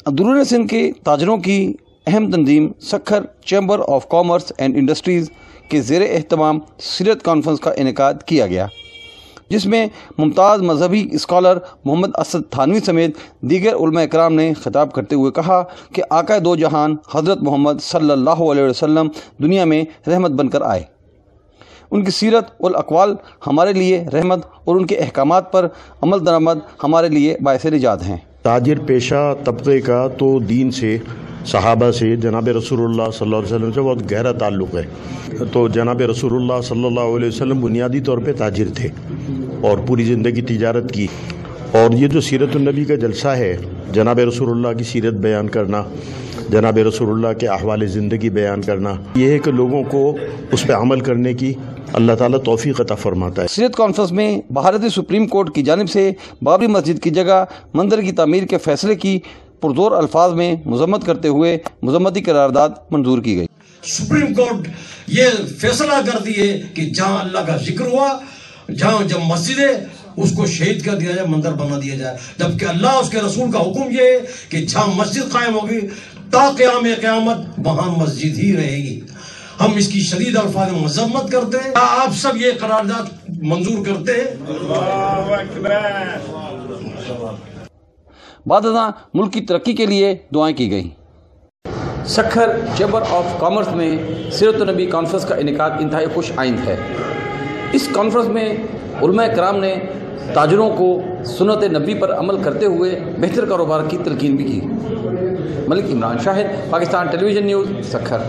अंदरून सिंध के ताजरों की अहम तंजीम Sukkur chamber of commerce and industries के ज़ेर एहतमाम सीरत कॉन्फ्रेंस का इनेकाद किया गया, जिसमें मुमताज़ मजहबी स्कॉलर मोहम्मद असद थानवी समेत दीगर उलमा इकराम ने खिताब करते हुए कहा कि आका दो जहान हज़रत मोहम्मद सल्लल्लाहु अलैहि वसल्लम दुनिया में रहमत बनकर आए। उनकी सीरत और अक़वाल हमारे लिए रहमत और उनके अहकामात पर अमल दरामद हमारे लिए बायस निजात हैं। ताजिर पेशा तबके का तो दीन से, सहाबा से, जनाब रसूलुल्लाह सल्लल्लाहु अलैहि वसल्लम से बहुत गहरा ताल्लुक़ है। तो जनाब रसूलुल्लाह सल्लल्लाहु अलैहि वसल्लम बुनियादी तौर पे ताजिर थे और पूरी ज़िंदगी तिजारत की। और ये जो सीरतुन्नबी का जलसा है, जनाब रसूलुल्लाह की सीरत बयान करना, जनाब रसूलुल्लाह के अहवाल ज़िंदगी बयान करना, ये है कि लोगों को उस पर अमल करने की अल्लाह ताला तौफीक अता फरमाता है। सीरत कॉन्फ्रेंस में भारतीय सुप्रीम कोर्ट की जानिब से बाबरी मस्जिद की जगह मंदिर की तामीर के फैसले की पुरजोर अल्फाज में मजम्मत करते हुए मजम्मती करारदाद मंजूर की गई। सुप्रीम कोर्ट ये फैसला कर दिए कि जहाँ अल्लाह का जिक्र हुआ, जहाँ जब मस्जिद है उसको शहीद कर दिया जाए, मंदिर बना दिया जाए, जबकि अल्लाह उसके रसूल का हुक्म ये है कि जहाँ मस्जिद कायम होगी ता क़यामत वहाँ मस्जिद ही रहेगी। हम इसकी शदीद अल्फाज में मजम्मत करते हैं। आप सब ये करारदाद मंजूर करते हैं। बाद मुल्क की तरक्की के लिए दुआएं की गई। सखर चैम्बर ऑफ कॉमर्स में सीरत-उन-नबी कॉन्फ्रेंस का इनेकाद इंतहाई खुश आइंद है। इस कॉन्फ्रेंस में उलमा इकराम ने ताजरों को सुन्नत नबी पर अमल करते हुए बेहतर कारोबार की तलकीन भी की। Malik Imran Shahid, Pakistan television news, Sukkur.